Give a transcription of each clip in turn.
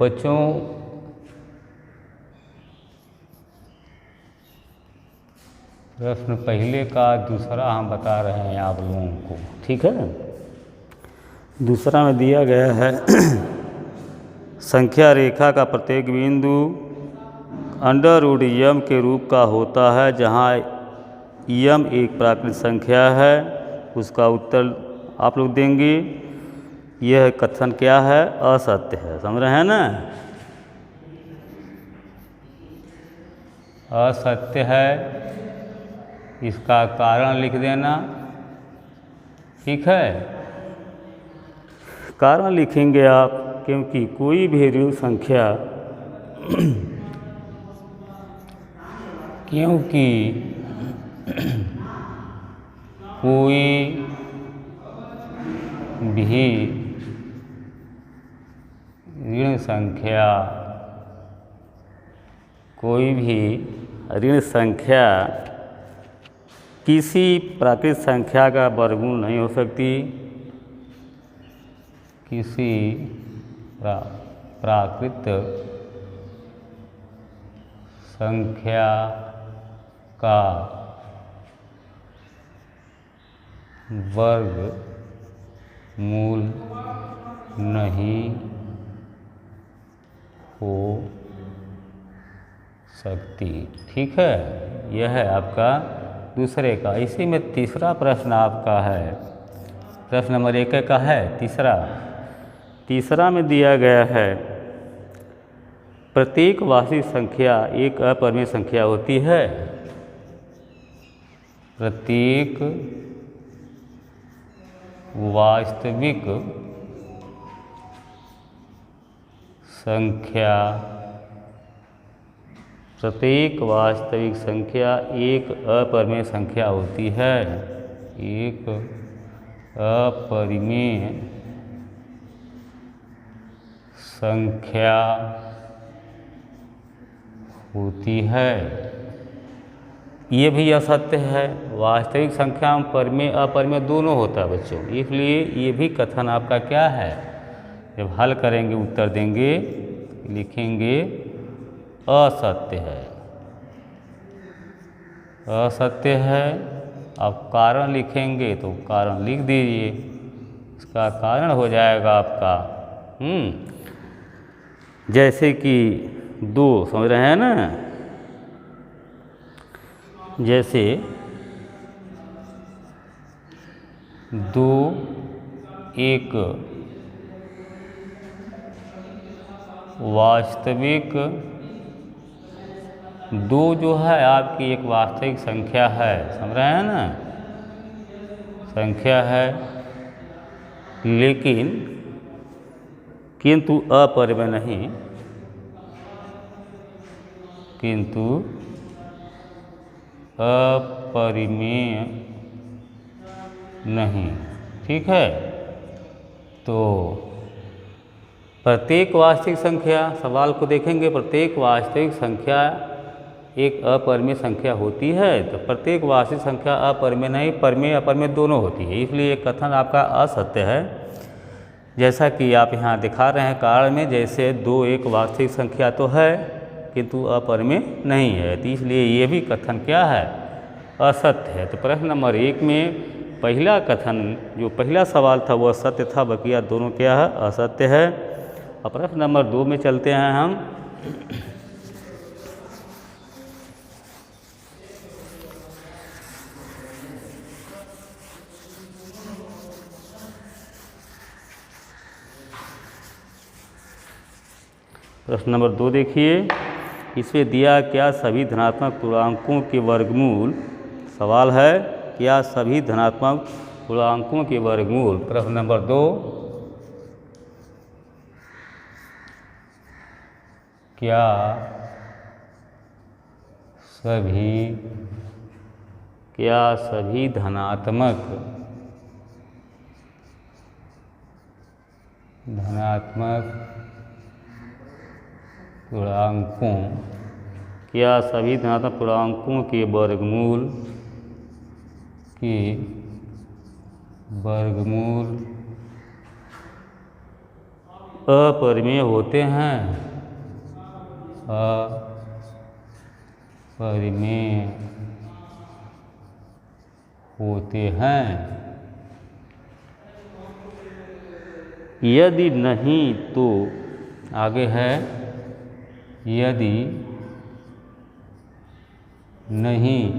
बच्चों प्रश्न पहले का दूसरा हम बता रहे हैं आप लोगों को, ठीक है। दूसरा में दिया गया है संख्या रेखा का प्रत्येक बिंदु अंडर रूट यम के रूप का होता है, जहाँ यम एक प्राकृतिक संख्या है। उसका उत्तर आप लोग देंगे। यह कथन क्या है? असत्य है। समझ रहे हैं ना? असत्य है। इसका कारण लिख देना, ठीक है। कारण लिखेंगे आप, क्योंकि कोई भी ऋण संख्या क्योंकि कोई भी ऋण संख्या किसी प्राकृतिक संख्या का वर्गमूल नहीं हो सकती। किसी प्राकृतिक संख्या का वर्गमूल नहीं हो सकती, ठीक है। यह है आपका दूसरे का। इसी में तीसरा प्रश्न आपका है, प्रश्न नंबर 1 का है तीसरा में दिया गया है प्रत्येक वास्तविक संख्या एक अपरिमेय संख्या होती है। प्रत्येक वास्तविक संख्या एक अपरिमेय संख्या होती है। एक अपरिमेय संख्या होती है। ये भी असत्य है। वास्तविक संख्या में परिमेय अपरिमेय दोनों होता है बच्चों, इसलिए ये भी कथन आपका क्या है? जब हल करेंगे उत्तर देंगे, लिखेंगे असत्य है। असत्य है। अब कारण लिखेंगे तो कारण लिख दीजिए। इसका कारण हो जाएगा आपका जैसे कि 2, समझ रहे हैं ना? जैसे 2 एक वास्तविक 2 जो है आपकी एक वास्तविक संख्या है, समझ रहे हैं ना? संख्या है, लेकिन किंतु अपरिमेय नहीं, किंतु अपरिमेय नहीं, ठीक है। तो प्रत्येक वास्तविक संख्या, सवाल को देखेंगे, प्रत्येक वास्तविक संख्या एक अपरिमेय संख्या होती है। तो प्रत्येक वास्तविक संख्या अपरिमेय नहीं, परिमेय अपरिमेय दोनों होती है, इसलिए ये कथन आपका असत्य है। जैसा कि आप यहाँ दिखा रहे हैं कारण में, जैसे 2 एक वास्तविक संख्या तो है किंतु अपरिमेय नहीं है, तो इसलिए ये भी कथन क्या है? असत्य है। तो प्रश्न नंबर 1 में पहला कथन, जो पहला सवाल था वो सत्य था, बकिया दोनों क्या है? असत्य है। और प्रश्न नंबर 2 में चलते हैं हम। प्रश्न नंबर 2 देखिए, इसमें दिया क्या सभी धनात्मक पूर्णांकों के वर्गमूल, सवाल है क्या सभी धनात्मक पूर्णांकों के वर्गमूल। प्रश्न नंबर 2, क्या सभी धनात्मक पूर्णांकों के वर्गमूल अपरिमेय होते हैं, अपरिमेय होते हैं। यदि नहीं तो आगे है, यदि नहीं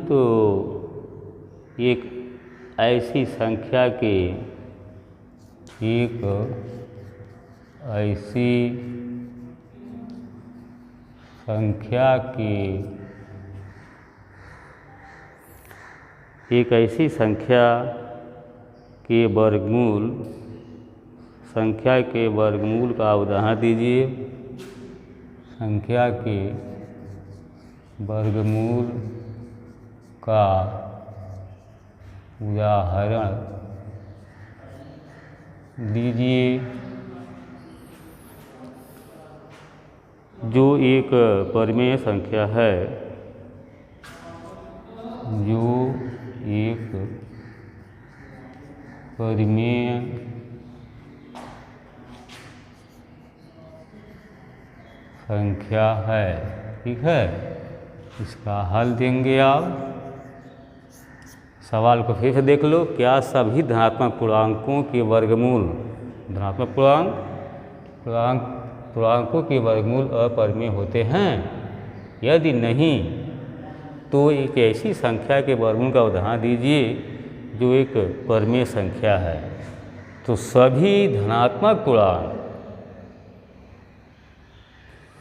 तो एक ऐसी संख्या के एक ऐसी संख्या के वर्गमूल का उदाहरण दीजिए। संख्या के वर्गमूल का उदाहरण दीजिए जो एक परिमेय संख्या है, जो एक परिमेय संख्या है। ठीक है, इसका हल देंगे आप। सवाल को फिर से देख लो। क्या सभी धनात्मक पूर्णांकों के वर्गमूल पूर्णांकों के वर्गमूल अपरिमेय होते हैं? यदि नहीं तो एक ऐसी संख्या के वर्गमूल का उदाहरण दीजिए जो एक परिमेय संख्या है। तो सभी धनात्मक पूर्णांक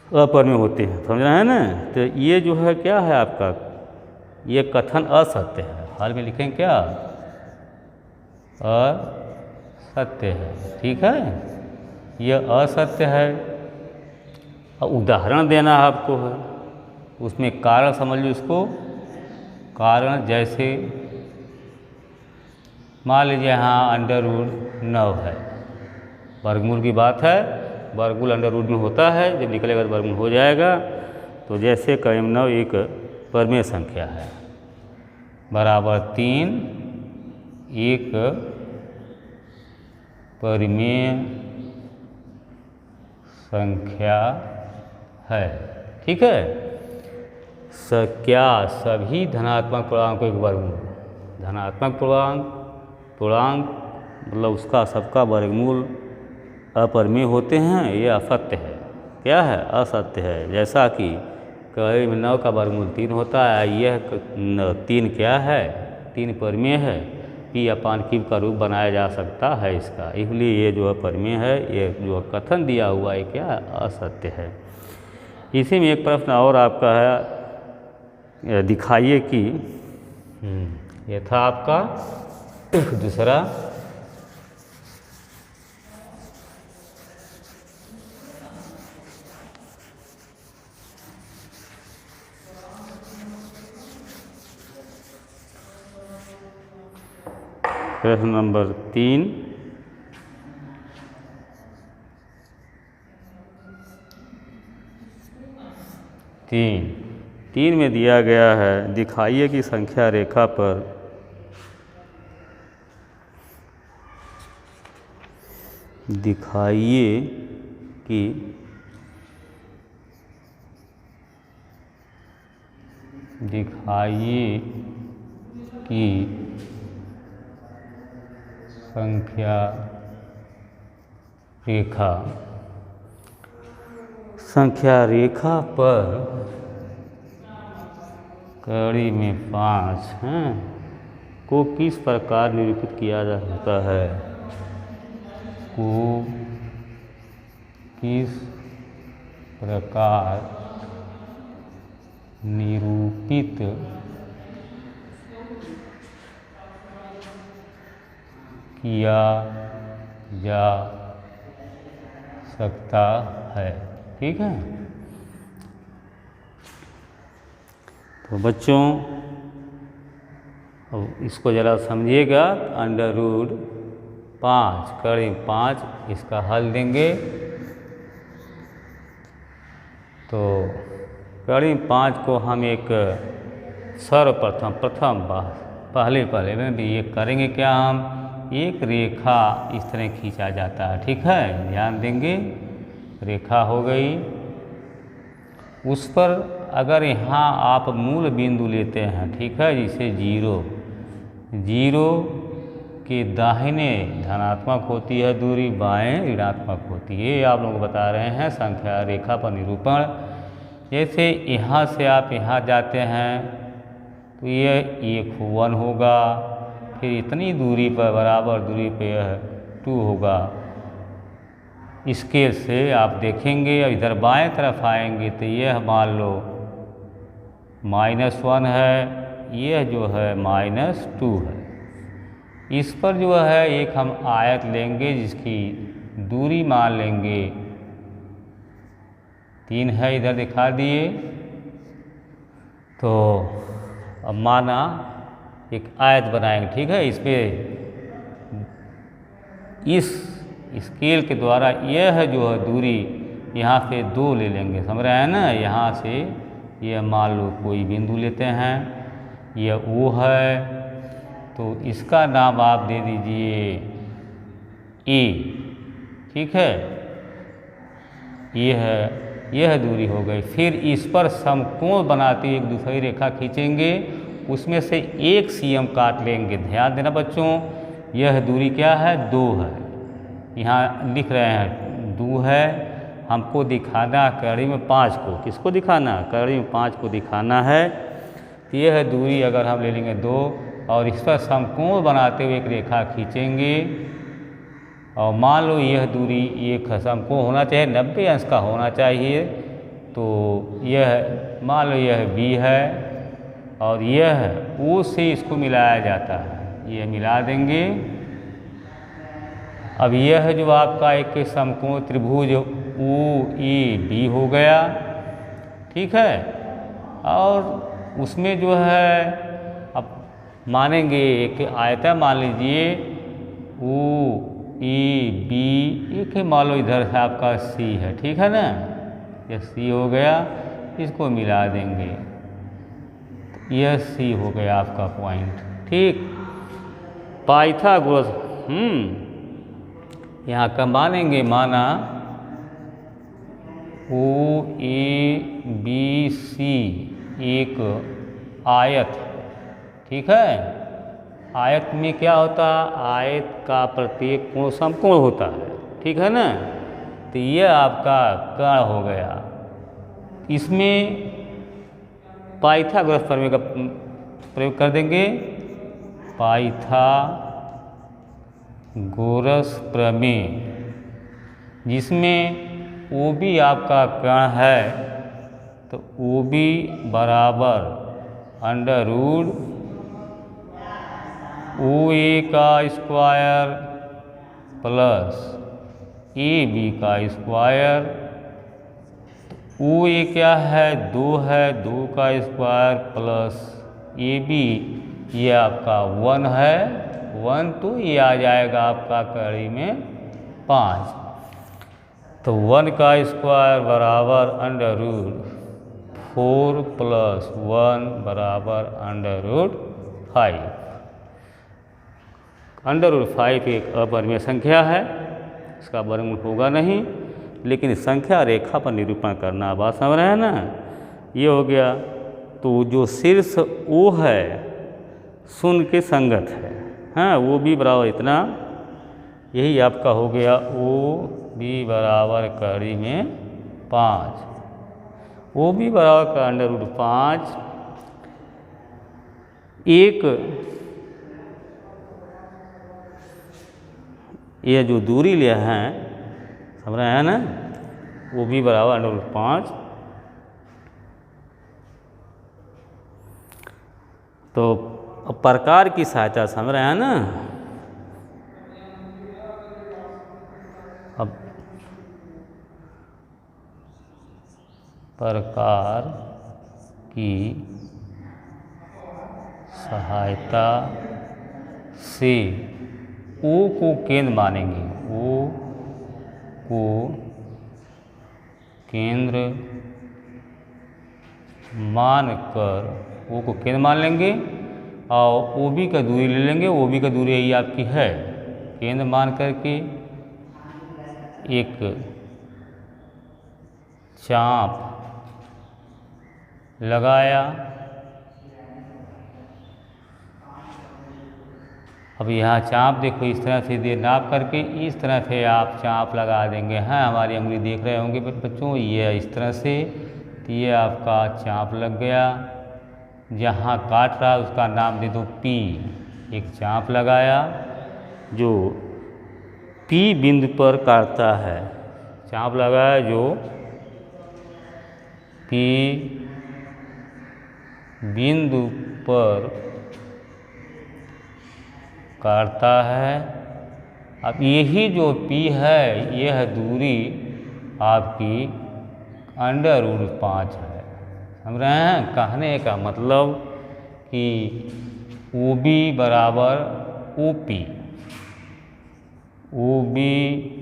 अपरिमेय होते हैं, समझ रहे हैं ना? तो ये जो है क्या है आपका, ये कथन असत्य है। हाल में लिखेंगे क्या? असत्य है। ठीक है, यह असत्य है। और उदाहरण देना आपको है, उसमें कारण समझ लो इसको। कारण जैसे मान लीजिए यहाँ √9 है, वर्गमूल की बात है। वर्गमूल √ में होता है, जब निकलेगा तो वर्गमूल हो जाएगा। तो जैसे करीब 9 एक परिमेय संख्या है, बराबर 3 एक परिमेय संख्या है। ठीक है, क्या सभी धनात्मक पूर्णांकों के वर्गमूल, धनात्मक पूर्णांक मतलब उसका सबका वर्गमूल अपरिमेय होते हैं? ये असत्य है। क्या है? असत्य है। जैसा कि करीब 9 का वर्गमूल 3 होता है, यह 3 क्या है? 3 परिमेय है। P/Q का रूप बनाया जा सकता है इसका, इसलिए ये जो अपरिमेय है, ये जो कथन दिया हुआ है क्या असत्य है। इसी में एक प्रश्न और आपका है, दिखाइए कि ये था आपका दूसरा। प्रश्न नंबर 3, तीन में दिया गया है, दिखाइए कि संख्या रेखा पर संख्या रेखा पर कड़ी में 5 हैं को किस प्रकार निरूपित किया जा सकता है? को किस प्रकार निरूपित किया जा सकता है? ठीक है, तो बच्चों अब इसको ज़रा समझिएगा। √5 करीब 5, इसका हल देंगे तो करीब 5 को हम एक सर्वप्रथम पहले में भी ये करेंगे क्या, हम एक रेखा इस तरह खींचा जाता है। ठीक है, ध्यान देंगे, रेखा हो गई। उस पर अगर यहाँ आप मूल बिंदु लेते हैं, ठीक है, जिसे जीरो के दाहिने धनात्मक होती है दूरी, बाएं ऋणात्मक होती है। ये आप लोगों को बता रहे हैं संख्या रेखा पर निरूपण। जैसे यहाँ से आप यहाँ जाते हैं तो ये 1 होगा, फिर इतनी दूरी पर बराबर दूरी पे यह 2 होगा। स्केल से आप देखेंगे, अब इधर बाएं तरफ आएंगे तो यह मान लो -1 है, यह जो है -2 है। इस पर जो है एक हम आयत लेंगे जिसकी दूरी मान लेंगे 3 है, इधर दिखा दिए। तो अब माना एक आयत बनाएंगे, ठीक है, इस पे इस स्केल के द्वारा यह जो है दूरी यहाँ से 2 ले लेंगे, समझ रहे हैं ना। यहाँ से यह मान लो कोई बिंदु लेते हैं, यह O है, तो इसका नाम आप दे दीजिए A, ठीक है। यह दूरी हो गई। फिर इस पर समकोण बनाते हुए एक दूसरी रेखा खींचेंगे, उसमें से एक CM काट लेंगे। ध्यान देना बच्चों, यह दूरी क्या है, 2 है। यहाँ लिख रहे हैं 2 है, हमको दिखाना कड़ी में 5 को। किसको दिखाना, कड़ी में 5 को दिखाना है। तो यह दूरी अगर हम ले लेंगे 2 और इस पर समकोण बनाते हुए एक रेखा खींचेंगे, और मान लो यह दूरी एक समकोण होना चाहिए, 90 अंश का होना चाहिए। तो यह मान लो यह B है और यह O से इसको मिलाया जाता है, यह मिला देंगे। अब यह जो आपका एक समकोण त्रिभुज OAB हो गया, ठीक है। और उसमें जो है अब मानेंगे एक आयता मान लीजिए OAB, एक है मान लो इधर से आपका C है, ठीक है ना, यह C हो गया, इसको मिला देंगे, यह C हो गया आपका पॉइंट, ठीक। पाइथागोरस यहाँ का मानेंगे, माना OABC एक आयत, ठीक है। आयत में क्या होता है, आयत का प्रत्येक कोण समकोण होता है, ठीक है ना। तो यह आपका कर्ण हो गया। इसमें पाइथागोरस प्रमेय का प्रयोग कर देंगे। पाइथागोरस प्रमेय, जिसमें OB आपका कर्ण है, तो OB बराबर √ OA का स्क्वायर प्लस AB का स्क्वायर। OA क्या है, 2 है, 2 का स्क्वायर प्लस AB, ये आपका 1 है, 1, तो ये आ जाएगा आपका कड़ी में 5। तो 1 का स्क्वायर बराबर √4 + 1 बराबर √5। √5 एक अपरिमेय संख्या है, इसका वर्गमूल होगा नहीं, लेकिन संख्या रेखा पर निरूपण करना, बात समझ रहे हैं ना। ये हो गया। तो जो शीर्ष O है शून्य के संगत है, हाँ, वो भी बराबर इतना, यही आपका हो गया OB बराबर कड़ी में 5, OB बराबर का √5। एक ये जो दूरी लिया है, समझ रहे हैं ना, OB बराबर √5। तो अब प्रकार की सहायता, समझ रहे हैं ना। अब प्रकार की सहायता से O को केंद्र मानेंगे, O को केंद्र मानकर O को केंद्र मान लेंगे, और ओ बी का दूरी ले लेंगे, ओ बी का दूरी यही आपकी है, केंद्र मान करके एक चाप लगाया। अब यहाँ चाप देखो इस तरह से दे नाप करके इस तरह से आप चाप लगा देंगे। हाँ, हमारी उंगली देख रहे होंगे बच्चों, ये इस तरह से, तो ये आपका चाप लग गया। जहाँ काट रहा है उसका नाम दे दो P। एक चाप लगाया जो P बिंदु पर काटता है, चाप लगाया जो P बिंदु पर काटता है। अब यही जो P है यह दूरी आपकी √5 है। समझ रहे हैं? कहने का मतलब कि OB बराबर OP, OB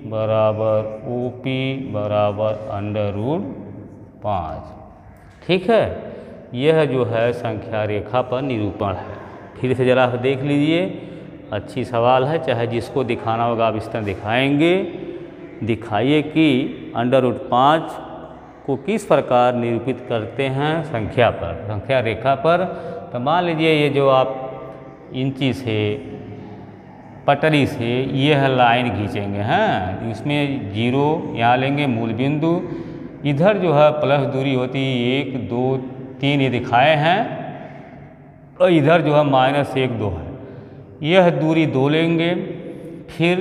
बराबर OP बराबर √5। ठीक है, यह जो है संख्या रेखा पर निरूपण है। फिर से जरा देख लीजिए, अच्छी सवाल है, चाहे जिसको दिखाना होगा आप इस तरह दिखाएंगे। दिखाइए कि √5 को किस प्रकार निरूपित करते हैं संख्या पर, संख्या रेखा पर। तो मान लीजिए ये जो आप इंची से पटरी से यह लाइन खींचेंगे, हैं, इसमें 0 यहाँ लेंगे मूल बिंदु, इधर जो है प्लस दूरी होती है 1 2 3 ये दिखाए हैं, और इधर जो है -1 2 है, यह दूरी 2 लेंगे। फिर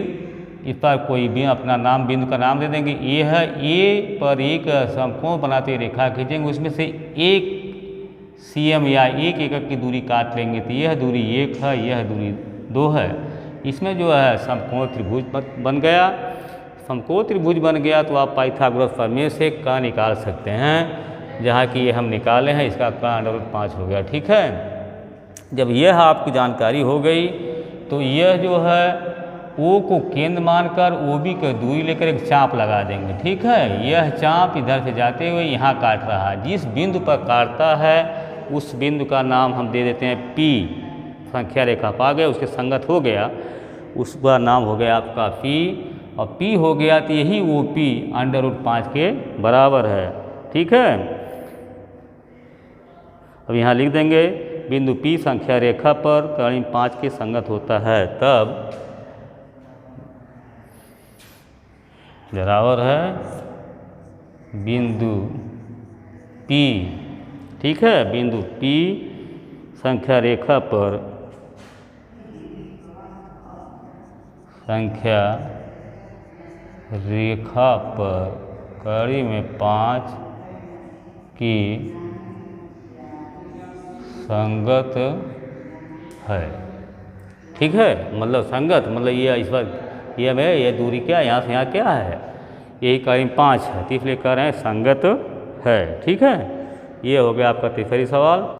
इस पर कोई भी अपना नाम बिंदु का नाम दे देंगे। ये है ए पर एक समकोण बनाते रेखा खींचेंगे, उसमें से 1 cm या 1 एकक की दूरी काट लेंगे, तो यह दूरी 1 है, यह दूरी 2 है। इसमें जो है समकोण त्रिभुज बन गया। समकोण त्रिभुज बन गया तो आप पाइथागोरस प्रमेय से का निकाल सकते हैं, जहाँ कि ये हम निकाले हैं, इसका का √5 हो गया। ठीक है, जब यह आपकी जानकारी हो गई तो यह जो है O को केंद्र मानकर OB की दूरी लेकर एक चाप लगा देंगे। ठीक है, यह चाप इधर से जाते हुए यहाँ काट रहा है, जिस बिंदु पर काटता है उस बिंदु का नाम हम दे देते हैं P। संख्या रेखा पा गए, उसके संगत हो गया, उसका नाम हो गया आपका P, और P हो गया तो यही OP √5 के बराबर है। ठीक है, अब यहाँ लिख देंगे बिंदु P संख्या रेखा पर करीब 5 के संगत होता है, तब बराबर है बिंदु P। ठीक है, बिंदु P संख्या रेखा पर कड़ी में 5 की संगत है। ठीक है, मतलब संगत मतलब ये इस बार ये में ये दूरी क्या यहाँ से यहाँ क्या है, यही करीब 5 है, तो इसलिए कह रहे हैं संगत है। ठीक है, ये हो गया आपका तीसरी सवाल।